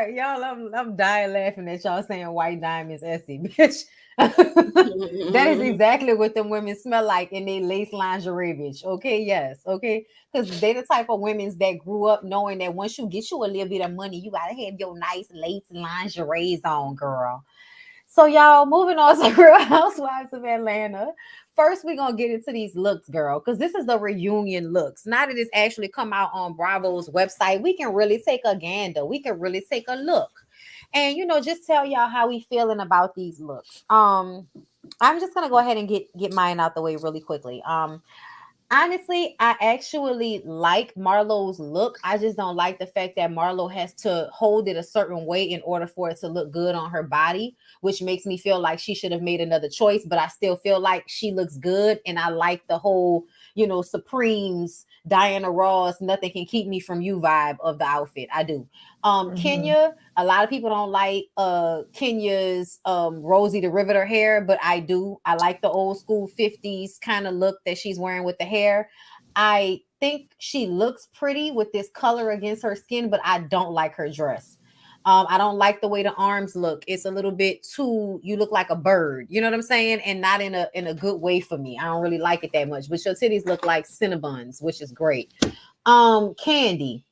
sorry, y'all. I'm dying laughing at y'all saying white diamonds, Essie, bitch. That is exactly what them women smell like in their lace lingerie, bitch. Okay, yes, okay, because they the type of women that grew up knowing that once you get you a little bit of money, you gotta have your nice lace lingeries on, girl. So y'all, moving on to Real Housewives of Atlanta. First, we're gonna get into these looks, girl, because this is the reunion looks. Now that it's actually come out on Bravo's website, we can really take a gander. We can really take a look, and just tell y'all how we feeling about these looks. I'm just gonna go ahead and get mine out the way really quickly. Honestly, I actually like Marlo's look. I just don't like the fact that Marlo has to hold it a certain way in order for it to look good on her body, which makes me feel like she should have made another choice. But I still feel like she looks good. And I like the whole, Supremes, Diana Ross, nothing can keep me from you vibe of the outfit. I do. Mhm. Kenya, a lot of people don't like Kenya's Rosie the Riveter hair, but I do. I like the old school 50s kind of look that she's wearing with the hair. I think she looks pretty with this color against her skin, but I don't like her dress. I don't like the way the arms look. It's a little bit too, you look like a bird. You know what I'm saying? And not in a good way for me. I don't really like it that much. But your titties look like Cinnabons, which is great. Candy.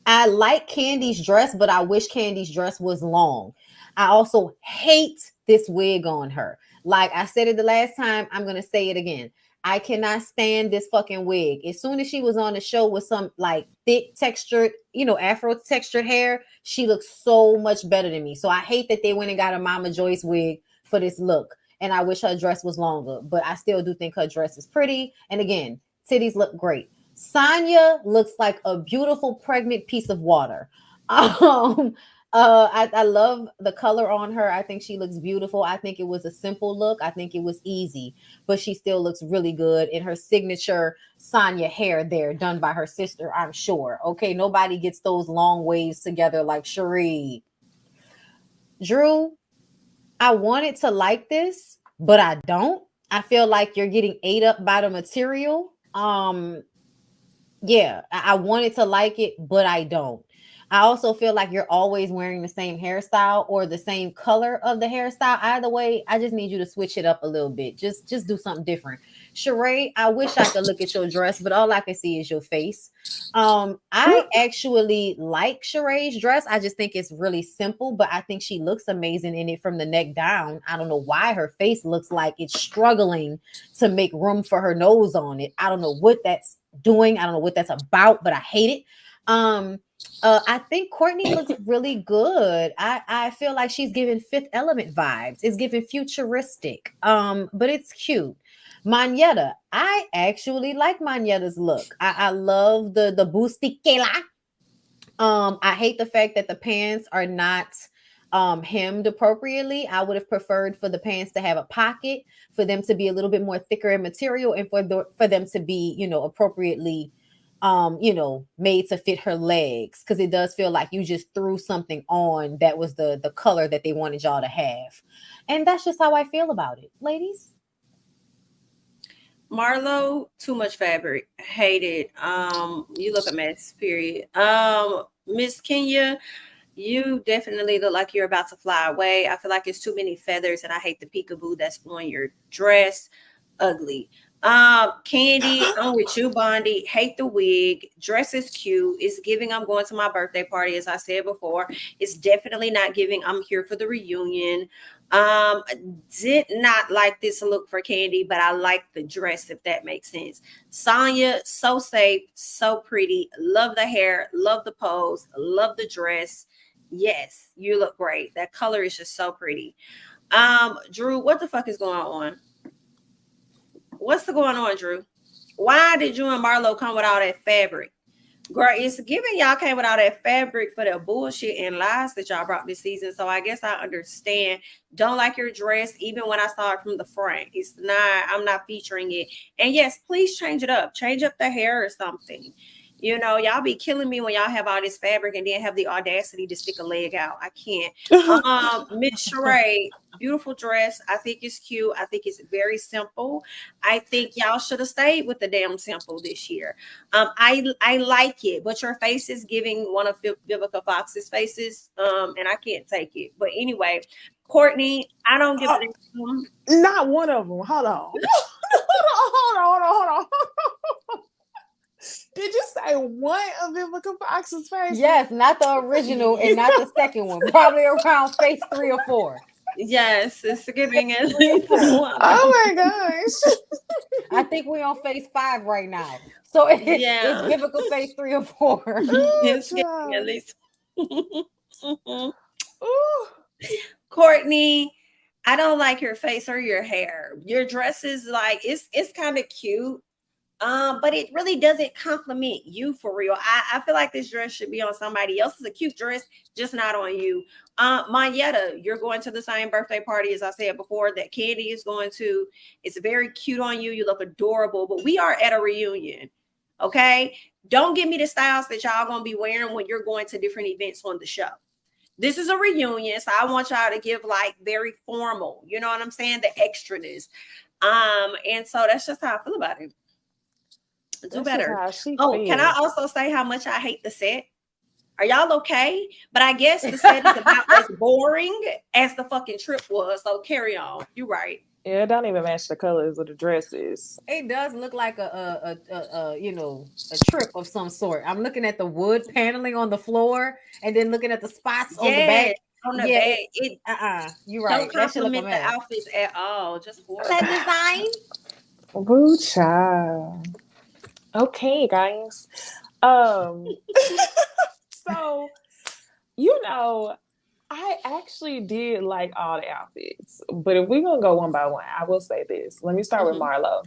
I like Candy's dress, but I wish Candy's dress was long. I also hate this wig on her. Like I said it the last time, I'm going to say it again. I cannot stand this fucking wig. As soon as she was on the show with some like thick textured, afro textured hair, she looks so much better than me. So I hate that they went and got a Mama Joyce wig for this look. And I wish her dress was longer, but I still do think her dress is pretty. And again, titties look great. Sonya looks like a beautiful pregnant piece of water. Um, I love the color on her. I think she looks beautiful. I think it was a simple look. I think it was easy, but she still looks really good in her signature Sonya hair there, done by her sister, I'm sure. Okay, nobody gets those long waves together like Cherie. Drew, I wanted to like this, but I don't. I feel like you're getting ate up by the material. Yeah, I wanted to like it, but I don't. I also feel like you're always wearing the same hairstyle or the same color of the hairstyle. Either way, I just need you to switch it up a little bit. Just do something different. Sheree, I wish I could look at your dress, but all I can see is your face. I actually like Sheree's dress. I just think it's really simple, but I think she looks amazing in it from the neck down. I don't know why her face looks like it's struggling to make room for her nose on it. I don't know what that's doing. I don't know what that's about, but I hate it. I think Courtney looks really good. I feel like she's giving Fifth Element vibes. It's giving futuristic. But it's cute. Manetta, I actually like Manetta's look. I love the bustikela. I hate the fact that the pants are not hemmed appropriately. I would have preferred for the pants to have a pocket, for them to be a little bit more thicker in material, and for them to be, appropriately made to fit her legs, because it does feel like you just threw something on that was the color that they wanted y'all to have. And that's just how I feel about it. Ladies, Marlo, too much fabric. Hate it. You look a mess, period. Miss Kenya, you definitely look like you're about to fly away. I feel like it's too many feathers, and I hate the peekaboo that's on your dress. Ugly. Candy, I'm with you, Bondy. Hate the wig. Dress is cute. It's giving I'm going to my birthday party, as I said before. It's definitely not giving I'm here for the reunion. Um, did not like this look for Candy, but I like the dress, if that makes sense. Sonya, so safe, so pretty. Love the hair, love the pose, love the dress. Yes, you look great. That color is just so pretty. Drew, what the fuck is going on? What's the going on, Drew? Why did you and Marlo come with all that fabric? Girl, it's giving y'all came with all that fabric for the bullshit and lies that y'all brought this season. So I guess I understand. Don't like your dress, even when I saw it from the front. It's not, I'm not featuring it. And yes, please change it up. Change up the hair or something. You know, y'all be killing me when y'all have all this fabric and then have the audacity to stick a leg out. I can't. Miss Sheree, beautiful dress. I think it's cute. I think it's very simple. I think y'all should have stayed with the damn simple this year. I like it, but your face is giving one of Vivica Fox's faces. And I can't take it. But anyway, Courtney, I don't give a damn. Not one of them. Hold on. hold on. Did you say one of Vivica Fox's faces? Yes, not the original and not the second one. Probably around face 3 or 4. Yes, it's giving at least one. Oh my gosh. I think we're on face 5 right now. So it's Vivica face 3 or 4. It's giving at least. Courtney, I don't like your face or your hair. Your dress is like it's kind of cute. But it really doesn't compliment you for real. I feel like this dress should be on somebody else. It's a cute dress, just not on you. Mayetta, you're going to the same birthday party as I said before that Candy is going to. It's very cute on you. You look adorable, but we are at a reunion. Okay. Don't give me the styles that y'all gonna be wearing when you're going to different events on the show. This is a reunion, so I want y'all to give like very formal, you know what I'm saying? The extraness. And so that's just how I feel about it. Do better. Can I also say how much I hate the set? Are y'all okay? But I guess the set is about as boring as the fucking trip was. So carry on. You're right. Yeah, it don't even match the colors of the dresses. It does look like a trip of some sort. I'm looking at the wood paneling on the floor and then looking at the spots on the back. On the back. You're right. Don't compliment the outfits at all. Just for that design. Boo child. Okay, guys. So, I actually did like all the outfits, but if we're gonna go one by one, I will say this. Let me start with Marlo.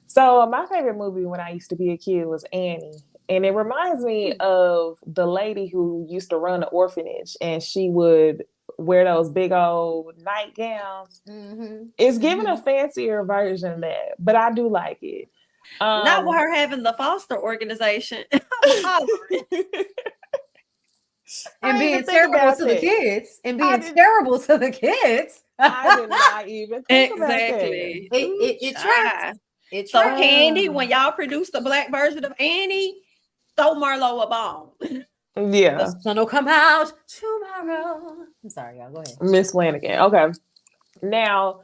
So, my favorite movie when I used to be a kid was Annie, and it reminds me of the lady who used to run the orphanage, and she would wear those big old nightgowns. It's giving a fancier version of that, but I do like it. Not with her having the foster organization. And being terrible to the kids. And being terrible to the kids. I did not even think exactly. about that. It tracks. So Candy, when y'all produce the black version of Annie, throw Marlo a bone. Yeah. The sun will come out tomorrow. I'm sorry, y'all. Go ahead. Miss Flanagan. Okay. Now,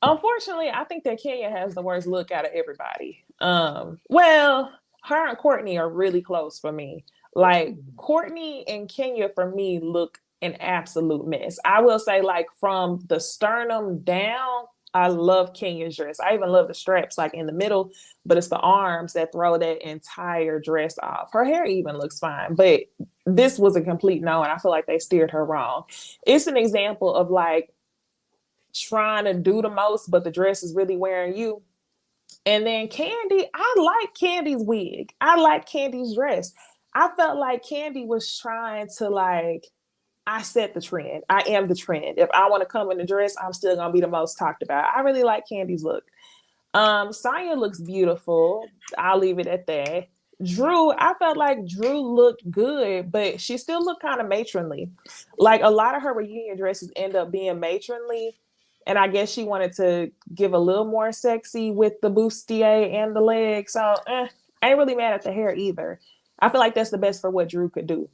unfortunately, I think that Kenya has the worst look out of everybody. Well, her and Courtney are really close for me. Like, Courtney and Kenya, for me, look an absolute mess. I will say, like, from the sternum down, I love Kenya's dress. I even love the straps, like, in the middle, but it's the arms that throw that entire dress off. Her hair even looks fine, but this was a complete no, and I feel like they steered her wrong. It's an example of, like, trying to do the most, but the dress is really wearing you. And then Candy, I like Candy's wig. I like Candy's dress. I felt like Candy was trying to, like, I set the trend. I am the trend. If I want to come in the dress, I'm still going to be the most talked about. I really like Candy's look. Sonya looks beautiful. I'll leave it at that. Drew, I felt like Drew looked good, but she still looked kind of matronly. Like, a lot of her reunion dresses end up being matronly. And I guess she wanted to give a little more sexy with the bustier and the leg. So, I ain't really mad at the hair either. I feel like that's the best for what Drew could do.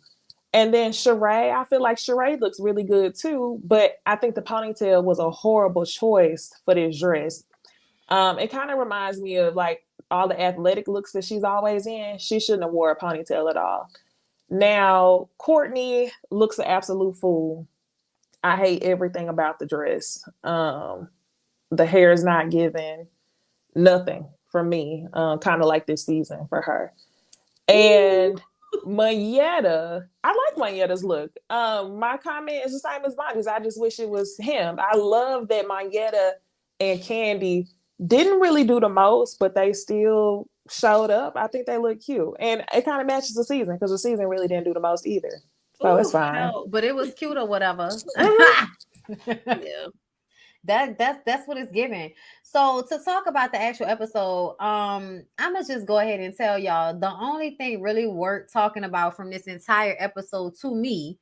And then Sheree, I feel like Sheree looks really good too, but I think the ponytail was a horrible choice for this dress. It kind of reminds me of, like, all the athletic looks that she's always in. She shouldn't have wore a ponytail at all. Now, Courtney looks an absolute fool. I hate everything about the dress. The hair is not giving nothing for me, kind of like this season for her. And Mayetta, I like Mayetta's look. My comment is the same as Bondy's. I just wish it was him. I love that Mayetta and Candy didn't really do the most, but they still showed up. I think they look cute. And it kind of matches the season because the season really didn't do the most either. So it's fine. But it was cute or whatever. Yeah. That's what it's giving. So to talk about the actual episode, I'ma just go ahead and tell y'all the only thing really worth talking about from this entire episode to me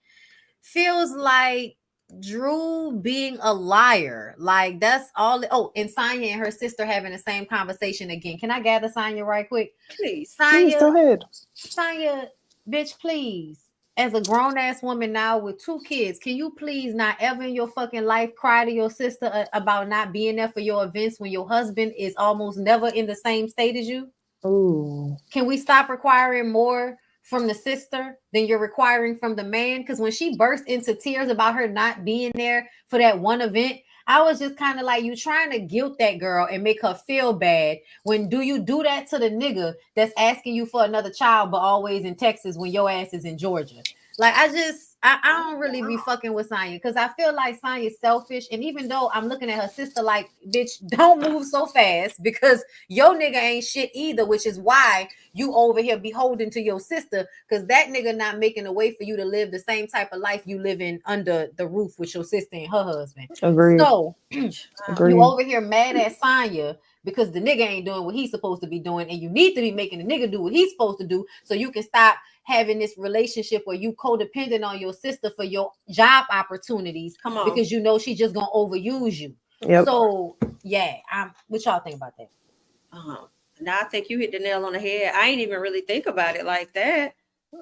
feels like Drew being a liar. Like that's all. Oh, and Sonya and her sister having the same conversation again. Can I gather Sonya right quick? Please. Please Sonya, go ahead. Sonya, bitch, please. As a grown ass woman now with 2 kids, can you please not ever in your fucking life cry to your sister about not being there for your events when your husband is almost never in the same state as you? Ooh. Can we stop requiring more from the sister than you're requiring from the man? Because when she burst into tears about her not being there for that one event, I was just kind of like, you trying to guilt that girl and make her feel bad. When do you do that to the nigga that's asking you for another child, but always in Texas when your ass is in Georgia? Like, I don't really be fucking with Sonya because I feel like Sonya's selfish. And even though I'm looking at her sister like, bitch, don't move so fast because your nigga ain't shit either, which is why you over here beholden to your sister because that nigga not making a way for you to live the same type of life you live in under the roof with your sister and her husband. Agreed. So Agreed. you over here mad at Sonya because the nigga ain't doing what he's supposed to be doing, and you need to be making the nigga do what he's supposed to do so you can stop having this relationship where you codependent on your sister for your job opportunities. Come on. Because you know she's just gonna overuse you. Yep. So yeah, what y'all think about that? Now I think you hit the nail on the head. I ain't even really think about it like that.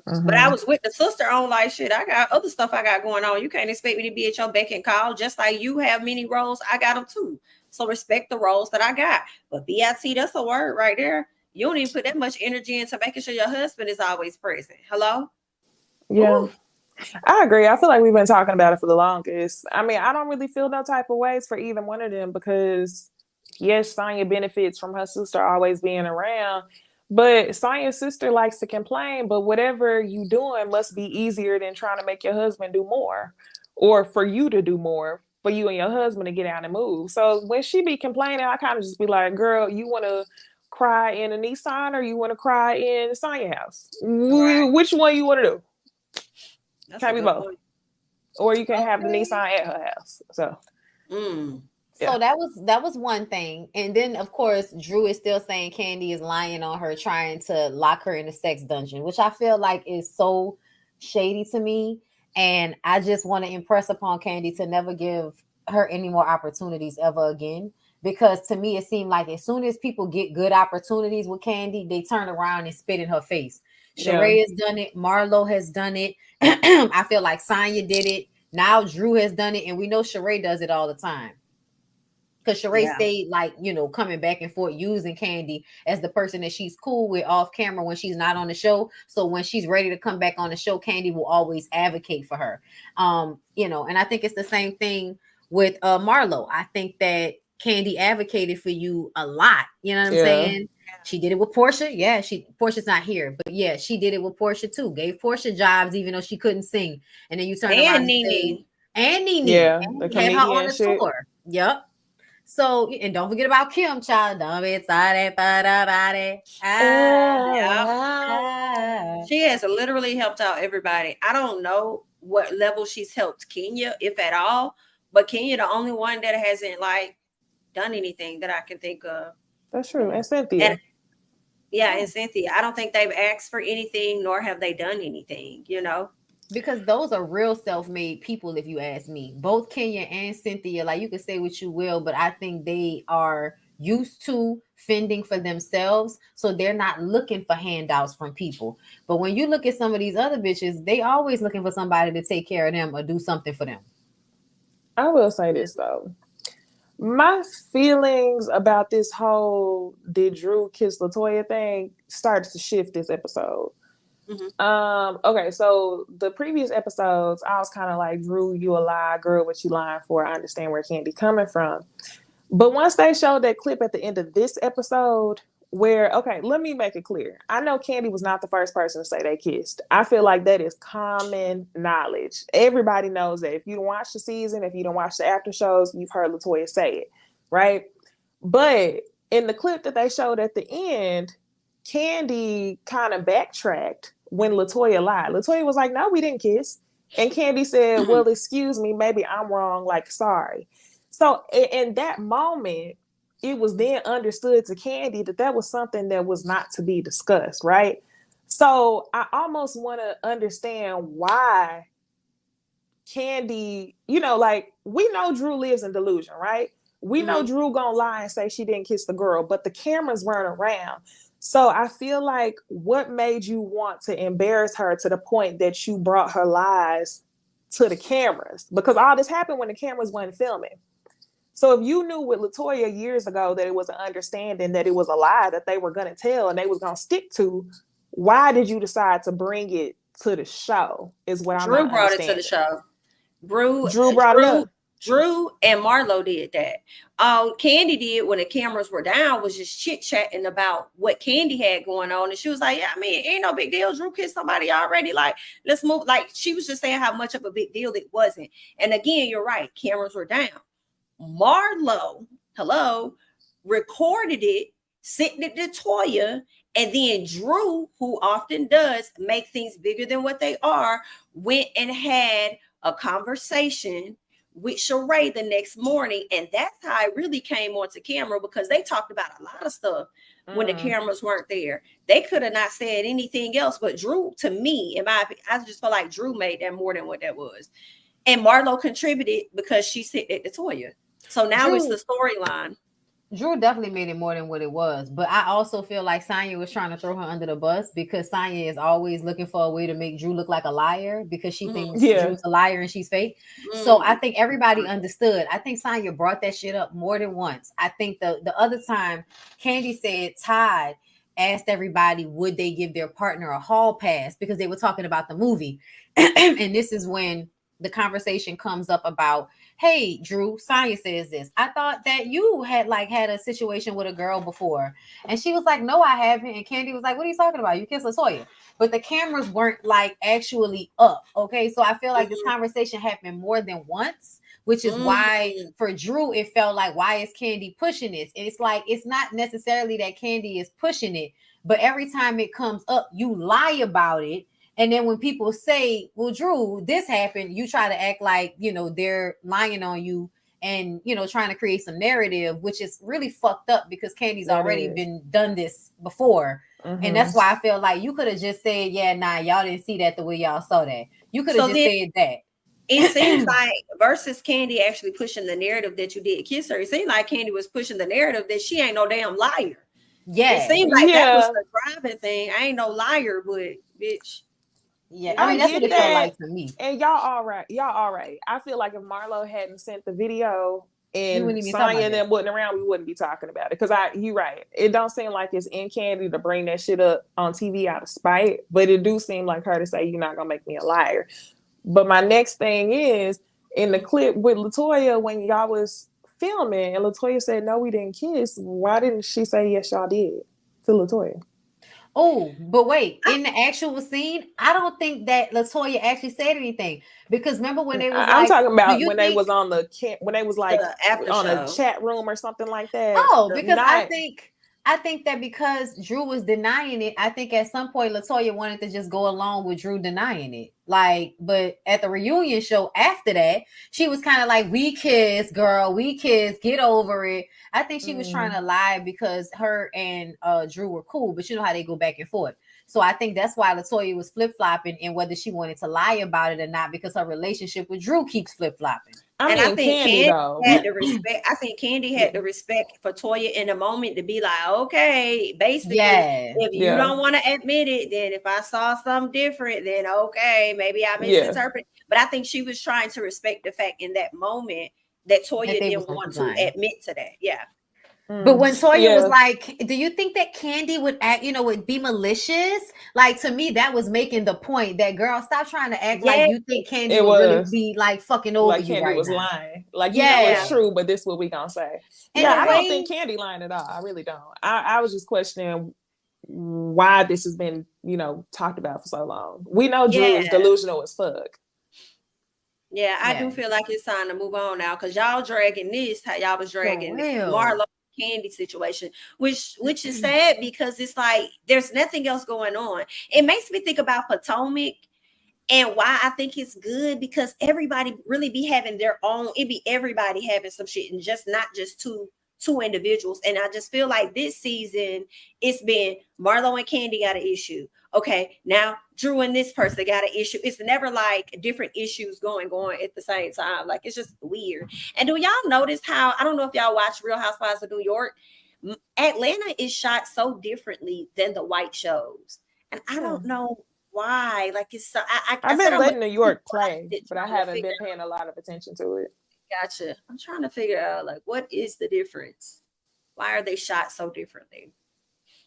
But I was with the sister on like shit. I got other stuff I got going on. You can't expect me to be at your beck and call. Just like you have many roles, I got them too. So respect the roles that I got. But BIT, that's a word right there. You don't even put that much energy into making sure your husband is always present. Hello? Yeah. Ooh. I agree. I feel like we've been talking about it for the longest. I mean, I don't really feel no type of ways for either one of them because, yes, Sonya benefits from her sister always being around, but Sonya's sister likes to complain, but whatever you doing must be easier than trying to make your husband do more or for you to do more, for you and your husband to get out and move. So when she be complaining, I kind of just be like, girl, you want to cry in a Nissan or you want to cry in the Sonya house? Right. Which one you want to do? That's Can't be both. point. Or you can have the Nissan at her house. So So that was one thing. And then of course Drew is still saying Candy is lying on her, trying to lock her in a sex dungeon, which I feel like is so shady to me. And I just want to impress upon Candy to never give her any more opportunities ever again. Because to me, it seemed like as soon as people get good opportunities with Candy, they turn around and spit in her face. Sheree has done it. Marlo has done it. I feel like Sonya did it. Now Drew has done it. And we know Sheree does it all the time. Because Sheree stayed like, coming back and forth using Candy as the person that she's cool with off camera when she's not on the show. So when she's ready to come back on the show, Candy will always advocate for her. And I think it's the same thing with Marlo. I think that Candy advocated for you a lot. You know what I'm saying? She did it with Portia. Yeah, Portia's not here, but yeah, she did it with Portia too. Gave Portia jobs even though she couldn't sing. And then you turn around and say, and Nene. Yeah, and had her on the tour. Yep. So, and don't forget about Kim, child. Don't be excited about it. She has literally helped out everybody. I don't know what level she's helped Kenya, if at all, but Kenya, the only one that hasn't like done anything that I can think of. That's true. And Cynthia. And Cynthia. I don't think they've asked for anything, nor have they done anything, Because those are real self-made people, if you ask me. Both Kenya and Cynthia, like you can say what you will, but I think they are used to fending for themselves, so they're not looking for handouts from people. But when you look at some of these other bitches, they always looking for somebody to take care of them or do something for them. I will say this though. My feelings about this whole did Drew kiss LaToya thing started to shift this episode. Okay, so the previous episodes, I was kind of like, Drew, you a lie, girl, what you lying for? I understand where Candy coming from. But once they showed that clip at the end of this episode where, okay, let me make it clear. I know Candy was not the first person to say they kissed. I feel like that is common knowledge. Everybody knows that. If you don't watch the season, if you don't watch the after shows, you've heard LaToya say it, right? But in the clip that they showed at the end, Candy kind of backtracked when LaToya lied. LaToya was like, no, we didn't kiss. And Candy said, well, excuse me, maybe I'm wrong, like, sorry. So in that moment, it was then understood to Candy that that was something that was not to be discussed, right? So I almost want to understand why Candy, like we know Drew lives in delusion, right? We know Drew gonna lie and say she didn't kiss the girl, but the cameras weren't around. So I feel like what made you want to embarrass her to the point that you brought her lies to the cameras? Because all this happened when the cameras weren't filming. So if you knew with LaToya years ago that it was an understanding that it was a lie that they were going to tell and they was going to stick to, why did you decide to bring it to the show? Is what I'm Drew not brought it to understanding. the show. Drew brought it up. Drew and Marlo did that. All Candy did when the cameras were down was just chit-chatting about what Candy had going on. And she was like, yeah, I mean, ain't no big deal. Drew kissed somebody already. Like, let's move. Like, she was just saying how much of a big deal it wasn't. And again, you're right. Cameras were down. Marlo, recorded it, sent it to Toya, and then Drew, who often does make things bigger than what they are, went and had a conversation with Sheree the next morning. And that's how it really came onto camera, because they talked about a lot of stuff when the cameras weren't there. They could have not said anything else, but Drew, to me, in my opinion, I just feel like Drew made that more than what that was. And Marlo contributed because she said it to Toya. So now it's the storyline. Drew definitely made it more than what it was, but I also feel like Sonya was trying to throw her under the bus, because Sonya is always looking for a way to make Drew look like a liar, because she thinks Drew's a liar and she's fake. So I think everybody understood. I think Sonya brought that shit up more than once. I think the other time Candy said Todd asked everybody would they give their partner a hall pass, because they were talking about the movie. And this is when the conversation comes up about, hey, Drew, Sonya says this. I thought that you had a situation with a girl before. And she was like, no, I haven't. And Candy was like, what are you talking about? You kissed LaToya. But the cameras weren't actually up. Okay. So I feel like this conversation happened more than once, which is why for Drew, it felt like, why is Candy pushing this? And it's like, it's not necessarily that Candy is pushing it, but every time it comes up, you lie about it. And then when people say, well, Drew, this happened, you try to act like, they're lying on you and, trying to create some narrative, which is really fucked up, because Candy's already been done this before. And that's why I feel like you could have just said, yeah, nah, y'all didn't see that the way y'all saw that. You could have just said that. It seems like versus Candy actually pushing the narrative that you did kiss her, it seemed like Candy was pushing the narrative that she ain't no damn liar. Yeah. It seemed like that was the driving thing. I ain't no liar, but bitch. Yeah, I mean, that's what it felt like to me. And y'all all right. I feel like if Marlo hadn't sent the video and Sonya and them wasn't around, we wouldn't be talking about it. Because you're right. It don't seem like it's in Candy to bring that shit up on TV out of spite, but it do seem like her to say, you're not gonna make me a liar. But my next thing is, in the clip with LaToya, when y'all was filming and LaToya said, no, we didn't kiss, why didn't she say, yes, y'all did to LaToya? Oh, but wait, in the actual scene, I don't think that LaToya actually said anything, because remember when they was I'm talking about when they was on when they was like on a chat room or something like that. Oh, because I think that because Drew was denying it, I think at some point LaToya wanted to just go along with Drew denying it. But at the reunion show after that, she was kind of like, we kiss, girl, we kiss, get over it. I think she was trying to lie because her and Drew were cool, but you know how they go back and forth. So I think that's why LaToya was flip-flopping and whether she wanted to lie about it or not, because her relationship with Drew keeps flip-flopping. I think Candy had the respect. I think Candy had the respect for Toya in the moment to be like, okay, basically, if you don't want to admit it, then if I saw something different, then okay, maybe I misinterpreted. But I think she was trying to respect the fact in that moment that Toya didn't want to admit to that. Yeah. But when Toya was like, do you think that Candy would act, would be malicious? Like, to me, that was making the point that, girl, stop trying to act like you think Candy would really be like fucking over you Candy right was now. lying. Like, you know it's true, but this is what we gonna say. And I don't think Candy lying at all. I really don't. I was just questioning why this has been, talked about for so long. We know Drew is delusional as fuck. Yeah, I do feel like it's time to move on now, because y'all dragging this, how y'all was dragging Marlo Candy situation, which is sad, because it's like there's nothing else going on. It makes me think about Potomac And why I think it's good, because everybody really be having their own, it be everybody having some shit, and just not just two individuals. And I just feel like this season it's been Marlo and Candy got an issue. Okay, now Drew and this person got an issue. It's never like different issues going at the same time. Like, it's just weird. And do y'all notice how, I don't know if y'all watch Real Housewives of New York, Atlanta is shot so differently than the white shows. And I don't know why. Like, it's so, I've been letting New York play, it, but I trying to haven't figure been paying a lot of attention to it. Gotcha. I'm trying to figure out, like, what is the difference? Why are they shot so differently?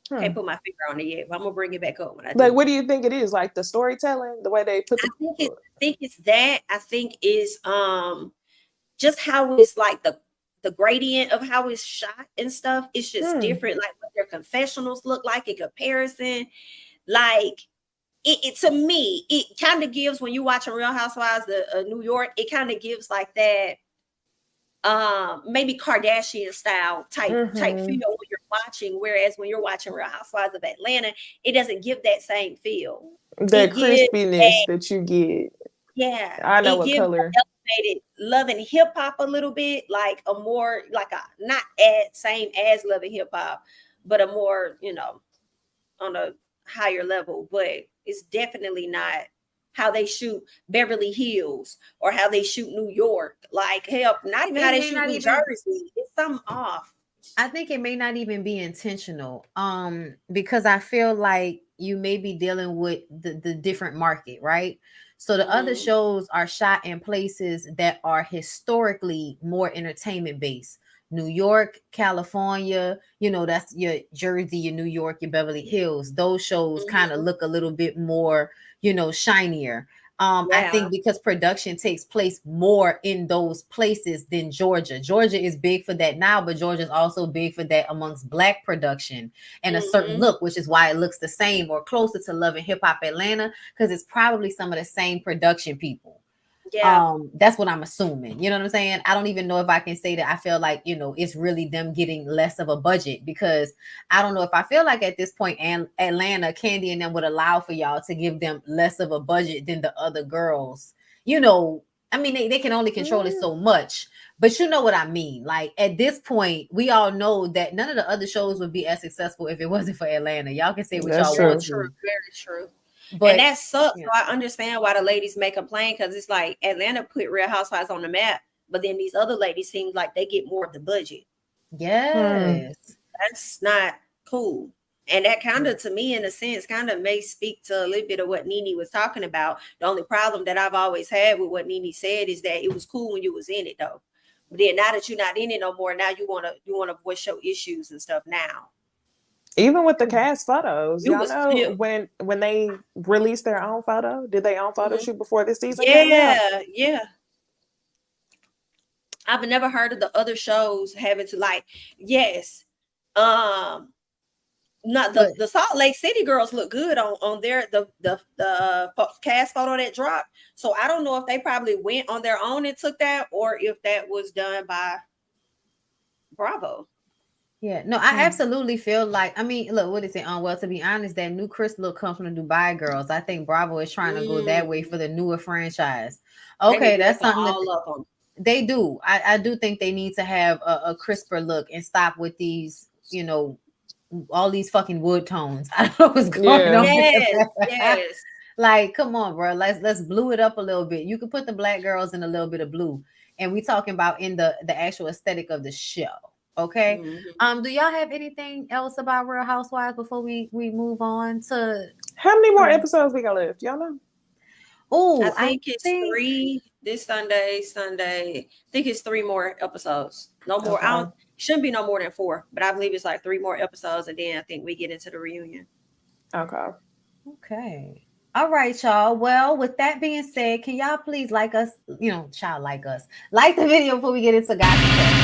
Can't put my finger on it yet, but I'm gonna bring it back up when I do. Like, what do you think it is? Like the storytelling, the way they put the I think it's that. I think is just how it's like the gradient of how it's shot and stuff. It's just different, like what their confessionals look like in comparison. Like, it to me, it kind of gives, when you watch a Real Housewives of New York, it kind of gives like that maybe Kardashian style type feel when you're watching, whereas when you're watching Real Housewives of Atlanta, it doesn't give that same feel. That crispiness that you get. Yeah, I know what color. Elevated Love and Hip Hop a little bit, like a more like a not as same as Love and Hip Hop, but a more, you know, on a higher level. But it's definitely not how they shoot Beverly Hills or how they shoot New York. Like, hell, not even how they shoot New Jersey. It's something off. I think it may not even be intentional. Because I feel like you may be dealing with the different market, right? So the other shows are shot in places that are historically more entertainment based. New York, California, you know, that's your Jersey, your New York, your Beverly Hills. Those shows kind of look a little bit more, you know, shinier. I think because production takes place more in those places than Georgia. Georgia is big for that now, but Georgia is also big for that amongst Black production and a certain look, which is why it looks the same or closer to Love and Hip Hop Atlanta, because it's probably some of the same production people. Yeah. That's what I'm assuming. You know what I'm saying? I don't even know if I can say that I feel like, you know, it's really them getting less of a budget, because I don't know if I feel like at this point and Atlanta, Candy and them would allow for y'all to give them less of a budget than the other girls. You know, I mean, they can only control it so much, but you know what I mean? Like, at this point, we all know that none of the other shows would be as successful if it wasn't for Atlanta. Y'all can say what y'all want. True, very true. But and that sucks. So I understand why the ladies may complain, because it's like Atlanta put Real Housewives on the map, but then these other ladies seem like they get more of the budget. Yes. That's not cool. And that kind of, to me, in a sense, kind of may speak to a little bit of what Nene was talking about. The only problem that I've always had with what Nene said is that it was cool when you was in it, though. But then now that you're not in it no more, now you wanna voice your issues and stuff now. Even with the cast photos, y'all know when they released their own photo, did they own photo shoot before this season came out? Yeah. I've never heard of the other shows having to, like, not the Salt Lake City girls look good on their the cast photo that dropped. So I don't know if they probably went on their own and took that, or if that was done by Bravo. Yeah, no, I absolutely feel like, I mean, look, what is it? Well, to be honest, that new Chris look comes from the Dubai girls. I think Bravo is trying to go that way for the newer franchise. Okay, that's something that they do. I do think they need to have a crisper look and stop with these, you know, all these fucking wood tones. I don't know what's going on. Yes. Like, come on, bro. Let's blue it up a little bit. You can put the Black girls in a little bit of blue, and we talking about in the actual aesthetic of the show. Okay. Do y'all have anything else about Real Housewives before we move on to how many more episodes we got left? Y'all know? Oh, I think it's 3 this Sunday. I think it's 3 more episodes. No more. Okay. Shouldn't be no more than 4, but I believe it's like 3 more episodes, and then I think we get into the reunion. Okay. All right, y'all. Well, with that being said, can y'all please like us? You know, child, like us. Like the video before we get into gossip.